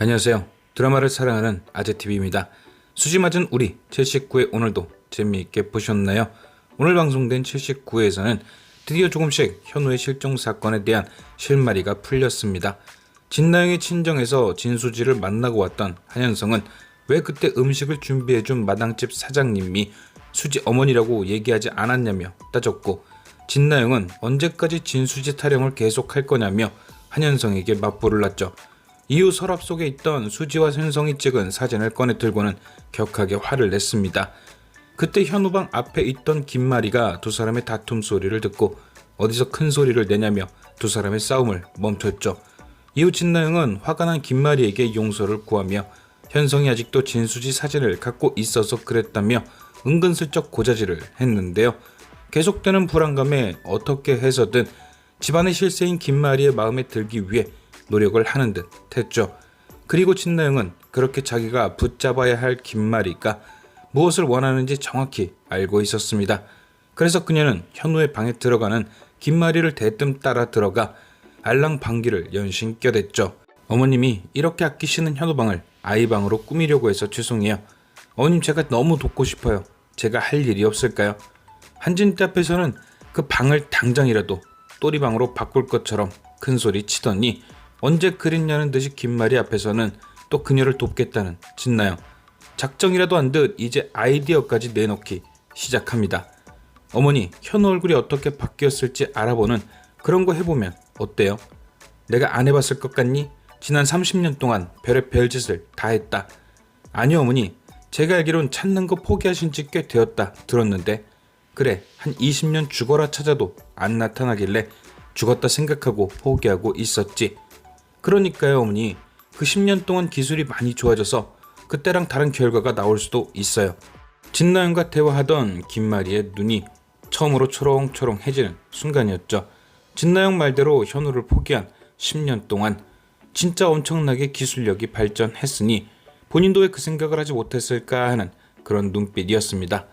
안녕하세요. 드라마를 사랑하는 아재TV입니다. 수지 맞은 우리 79회 오늘도 재미있게 보셨나요? 오늘 방송된 79회에서는 드디어 조금씩 현우의 실종 사건에 대한 실마리가 풀렸습니다. 진나영의 친정에서 진수지를 만나고 왔던 한현성은 왜 그때 음식을 준비해준 마당집 사장님이 수지 어머니라고 얘기하지 않았냐며 따졌고, 진나영은 언제까지 진수지 타령을 계속할 거냐며 한현성에게 맞불을 놨죠. 이후 서랍 속에 있던 수지와 현성이 찍은 사진을 꺼내 들고는 격하게 화를 냈습니다. 그때 현우방 앞에 있던 김마리가 두 사람의 다툼 소리를 듣고 어디서 큰 소리를 내냐며 두 사람의 싸움을 멈췄죠. 이후 진나영은 화가 난 김마리에게 용서를 구하며 현성이 아직도 진수지 사진을 갖고 있어서 그랬다며 은근슬쩍 고자질을 했는데요. 계속되는 불안감에 어떻게 해서든 집안의 실세인 김마리의 마음에 들기 위해 노력을 하는 듯 했죠. 그리고 진나영은 그렇게 자기가 붙잡아야 할 김마리가 무엇을 원하는지 정확히 알고 있었습니다. 그래서 그녀는 현우의 방에 들어가는 김마리를 대뜸 따라 들어가 알랑 방귀를 연신 껴댔죠. 어머님이 이렇게 아끼시는 현우 방을 아이 방으로 꾸미려고 해서 죄송해요. 어머님, 제가 너무 돕고 싶어요. 제가 할 일이 없을까요? 한진태 앞에서는 그 방을 당장이라도 또리방으로 바꿀 것처럼 큰 소리 치더니 언제 그랬냐는 듯이 김마리 앞에서는 또 그녀를 돕겠다는 진나영. 작정이라도 한 듯 이제 아이디어까지 내놓기 시작합니다. 어머니, 현우 얼굴이 어떻게 바뀌었을지 알아보는 그런 거 해보면 어때요? 내가 안 해봤을 것 같니? 지난 30년 동안 별의 별짓을 다 했다. 아니요 어머니, 제가 알기론 찾는 거 포기하신 지 꽤 되었다 들었는데. 그래, 한 20년 죽어라 찾아도 안 나타나길래 죽었다 생각하고 포기하고 있었지. 그러니까요 어머니, 그 10년 동안 기술이 많이 좋아져서 그때랑 다른 결과가 나올 수도 있어요. 진나영과 대화하던 김마리의 눈이 처음으로 초롱초롱해지는 순간이었죠. 진나영 말대로 현우를 포기한 10년 동안 진짜 엄청나게 기술력이 발전했으니 본인도 왜 그 생각을 하지 못했을까 하는 그런 눈빛이었습니다.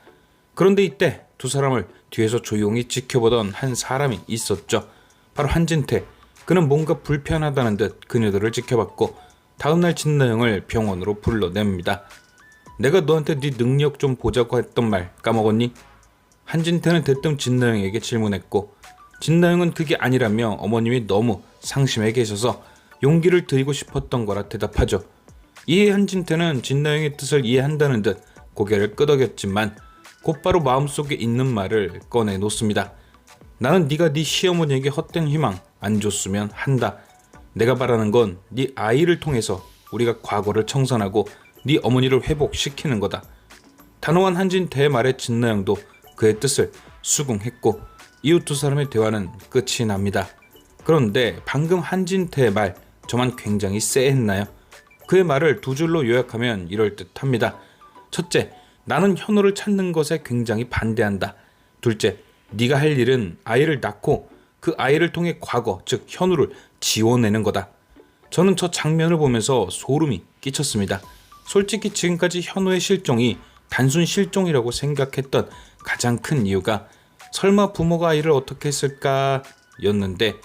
그런데 이때 두 사람을 뒤에서 조용히 지켜보던 한 사람이 있었죠. 바로 한진태. 그는 뭔가 불편하다는 듯 그녀들을 지켜봤고 다음날 진나영을 병원으로 불러냅니다. 내가 너한테 네 능력 좀 보자고 했던 말 까먹었니? 한진태는 대뜸 진나영에게 질문했고, 진나영은 그게 아니라며 어머님이 너무 상심해 계셔서 용기를 드리고 싶었던 거라 대답하죠. 이에 한진태는 진나영의 뜻을 이해한다는 듯 고개를 끄덕였지만 곧바로 마음속에 있는 말을 꺼내놓습니다. 나는 네가 네 시어머니에게 헛된 희망 안 줬으면 한다. 내가 바라는 건 네 아이를 통해서 우리가 과거를 청산하고 네 어머니를 회복시키는 거다. 단호한 한진태의 말에 진나영도 그의 뜻을 수긍했고 이후 두 사람의 대화는 끝이 납니다. 그런데 방금 한진태의 말, 저만 굉장히 쎄했나요? 그의 말을 두 줄로 요약하면 이럴 듯합니다. 첫째, 나는 현우를 찾는 것에 굉장히 반대한다. 둘째, 네가 할 일은 아이를 낳고 그 아이를 통해 과거, 즉 현우를 지워내는 거다. 저는 저 장면을 보면서 소름이 끼쳤습니다. 솔직히 지금까지 현우의 실종이 단순 실종이라고 생각했던 가장 큰 이유가 설마 부모가 아이를 어떻게 했을까 였는데,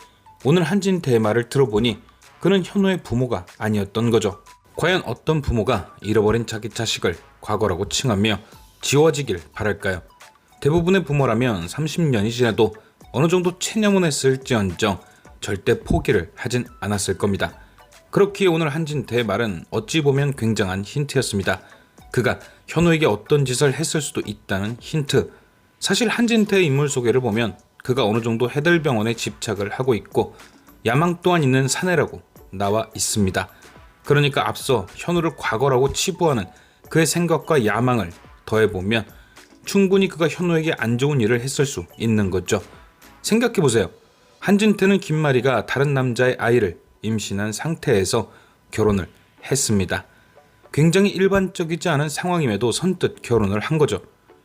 오늘 한진태의 말을 들어보니 그는 현우의 부모가 아니었던 거죠. 과연 어떤 부모가 잃어버린 자기 자식을 과거라고 칭하며 지워지길 바랄까요? 대부분의 부모라면 30년이 지나도 어느 정도 체념은 했을지언정 절대 포기를 하진 않았을 겁니다. 그렇기에 오늘 한진태의 말은 어찌 보면 굉장한 힌트였습니다. 그가 현우에게 어떤 짓을 했을 수도 있다는 힌트. 사실 한진태의 인물 소개를 보면 그가 어느 정도 해들병원에 집착을 하고 있고 야망 또한 있는 사내라고 나와 있습니다. 그러니까 앞서 현우를 과거라고 치부하는 그의 생각과 야망을 더해보면 충분히 그가 현우에게 안 좋은 일을 했을 수 있는 거죠. 생각해보세요. 한진태는 김마리가 다른 남자의 아이를 임신한 상태에서 결혼을 했습니다. 굉장히 일반적이지 않은 상황임에도 선뜻 결혼을 한 거죠.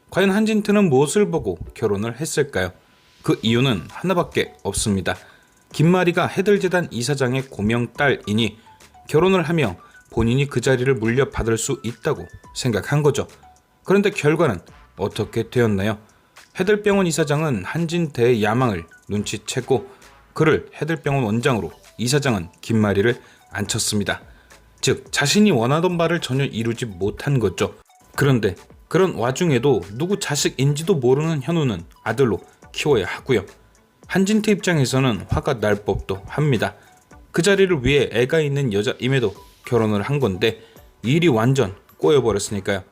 과연 한진태는 무엇을 보고 결혼을 했을까요? 그 이유는 하나밖에 없습니다. 김마리가 해들재단 이사장의 고명딸이니 결혼을 하며 본인이 그 자리를 물려받을 수 있다고 생각한 거죠. 그런데 결과는 어떻게 되었나요? 해들병원 이사장은 한진태의 야망을 눈치채고 그를 해들병원 원장으로 이사장은 김마리를 앉혔습니다. 즉 자신이 원하던 바를 전혀 이루지 못한 거죠. 그런데 그런 와중에도 누구 자식인지도 모르는 현우는 아들로 키워야 하고요. 한진태 입장에서는 화가 날 법도 합니다. 그 자리를 위해 애가 있는 여자임에도 결혼을 한 건데 일이 완전 꼬여버렸으니까요.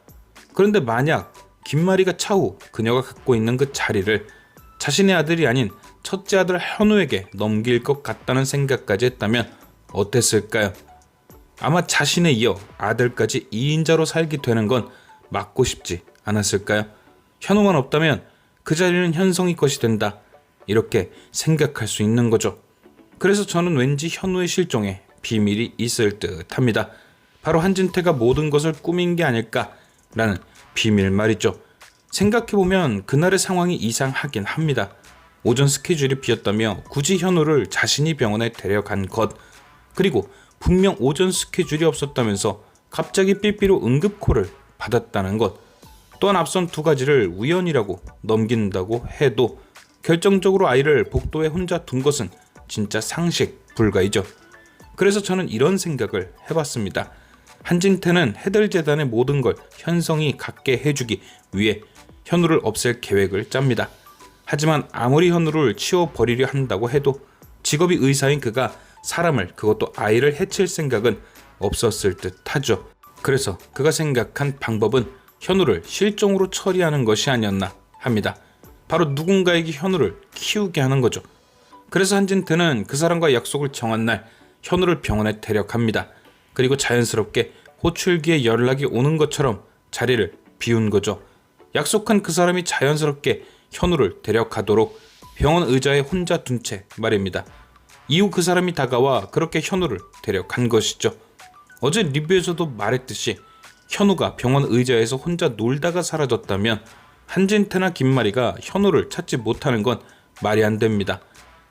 그런데 만약 김마리가 차후 그녀가 갖고 있는 그 자리를 자신의 아들이 아닌 첫째 아들 현우에게 넘길 것 같다는 생각까지 했다면 어땠을까요? 아마 자신에 이어 아들까지 2인자로 살게 되는 건 막고 싶지 않았을까요? 현우만 없다면 그 자리는 현성이 것이 된다, 이렇게 생각할 수 있는 거죠. 그래서 저는 왠지 현우의 실종에 비밀이 있을 듯 합니다. 바로 한진태가 모든 것을 꾸민 게 아닐까라는 비밀 말이죠. 생각해보면 그날의 상황이 이상하긴 합니다. 오전 스케줄이 비었다며 굳이 현우를 자신이 병원에 데려간 것, 그리고 분명 오전 스케줄이 없었다면서 갑자기 삐삐로 응급콜을 받았다는 것, 또한 앞선 두 가지를 우연이라고 넘긴다고 해도 결정적으로 아이를 복도에 혼자 둔 것은 진짜 상식 불가이죠. 그래서 저는 이런 생각을 해봤습니다. 한진태는 해들재단의 모든 걸 현성이 갖게 해주기 위해 현우를 없앨 계획을 짭니다. 하지만 아무리 현우를 치워버리려 한다고 해도 직업이 의사인 그가 사람을, 그것도 아이를 해칠 생각은 없었을 듯 하죠. 그래서 그가 생각한 방법은 현우를 실종으로 처리하는 것이 아니었나 합니다. 바로 누군가에게 현우를 키우게 하는 거죠. 그래서 한진태는 그 사람과 약속을 정한 날 현우를 병원에 데려갑니다. 그리고 자연스럽게 호출기에 연락이 오는 것처럼 자리를 비운 거죠. 약속한 그 사람이 자연스럽게 현우를 데려가도록 병원 의자에 혼자 둔 채 말입니다. 이후 그 사람이 다가와 그렇게 현우를 데려간 것이죠. 어제 리뷰에서도 말했듯이 현우가 병원 의자에서 혼자 놀다가 사라졌다면 한진태나 김마리가 현우를 찾지 못하는 건 말이 안 됩니다.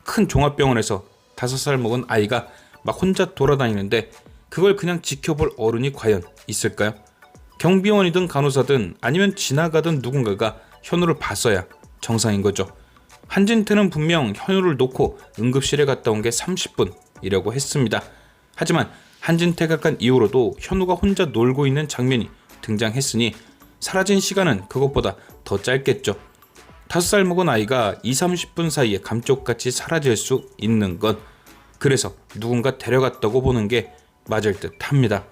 큰 종합병원에서 5살 먹은 아이가 막 혼자 돌아다니는데 그걸 그냥 지켜볼 어른이 과연 있을까요? 경비원이든 간호사든 아니면 지나가던 누군가가 현우를 봤어야 정상인 거죠. 한진태는 분명 현우를 놓고 응급실에 갔다 온 게 30분이라고 했습니다. 하지만 한진태가 간 이후로도 현우가 혼자 놀고 있는 장면이 등장했으니 사라진 시간은 그것보다 더 짧겠죠. 5살 먹은 아이가 20-30분 사이에 감쪽같이 사라질 수 있는 건 그래서 누군가 데려갔다고 보는 게 맞을 듯 합니다.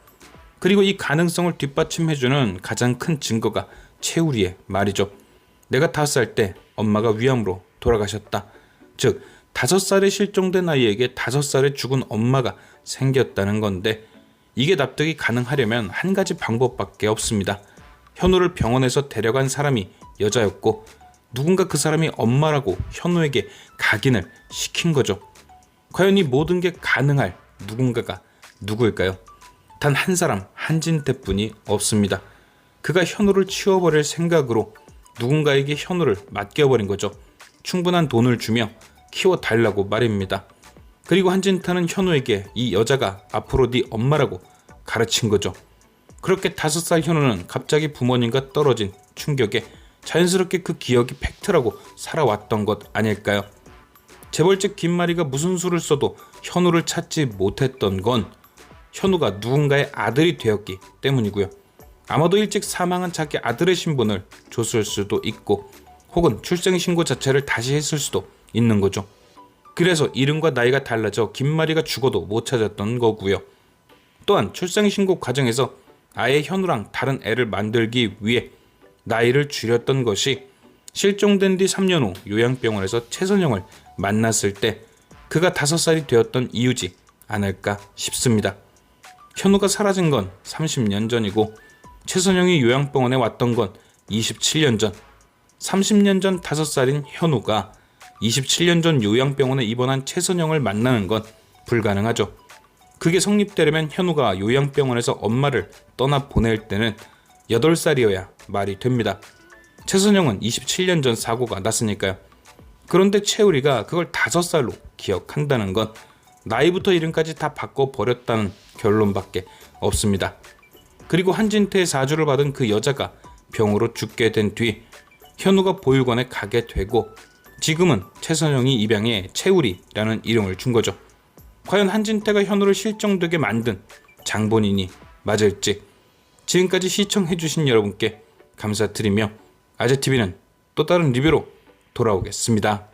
그리고 이 가능성을 뒷받침해주는 가장 큰 증거가 채우리의 말이죠. 내가 5살 때 엄마가 위암으로 돌아가셨다. 즉 5살에 실종된 아이에게 5살에 죽은 엄마가 생겼다는 건데, 이게 납득이 가능하려면 한 가지 방법밖에 없습니다. 현우를 병원에서 데려간 사람이 여자였고 누군가 그 사람이 엄마라고 현우에게 각인을 시킨 거죠. 과연 이 모든 게 가능할 누군가가 누구일까요? 단 한 사람, 한진태뿐이 없습니다. 그가 현우를 치워버릴 생각으로 누군가에게 현우를 맡겨버린 거죠. 충분한 돈을 주며 키워달라고 말입니다. 그리고 한진태는 현우에게 이 여자가 앞으로 네 엄마라고 가르친 거죠. 그렇게 5살 현우는 갑자기 부모님과 떨어진 충격에 자연스럽게 그 기억이 팩트라고 살아왔던 것 아닐까요? 재벌집 김마리가 무슨 수를 써도 현우를 찾지 못했던 건 현우가 누군가의 아들이 되었기 때문이고요. 아마도 일찍 사망한 자기 아들의 신분을 줬을 수도 있고 혹은 출생신고 자체를 다시 했을 수도 있는 거죠. 그래서 이름과 나이가 달라져 김마리가 죽어도 못 찾았던 거고요. 또한 출생신고 과정에서 아예 현우랑 다른 애를 만들기 위해 나이를 줄였던 것이 실종된 뒤 3년 후 요양병원에서 최선영을 만났을 때 그가 5살이 되었던 이유지 않을까 싶습니다. 현우가 사라진 건 30년 전이고 최선영이 요양병원에 왔던 건 27년 전. 30년 전 5살인 현우가 27년 전 요양병원에 입원한 최선영을 만나는 건 불가능하죠. 그게 성립되려면 현우가 요양병원에서 엄마를 떠나 보낼 때는 8살이어야 말이 됩니다. 최선영은 27년 전 사고가 났으니까요. 그런데 채우리가 그걸 5살로 기억한다는 건 나이부터 이름까지 다 바꿔버렸다는 결론밖에 없습니다. 그리고 한진태의 사주를 받은 그 여자가 병으로 죽게 된 뒤 현우가 보육원에 가게 되고 지금은 최선영이 입양해 채우리라는 이름을 준 거죠. 과연 한진태가 현우를 실종되게 만든 장본인이 맞을지. 지금까지 시청해주신 여러분께 감사드리며 아재TV는 또 다른 리뷰로 돌아오겠습니다.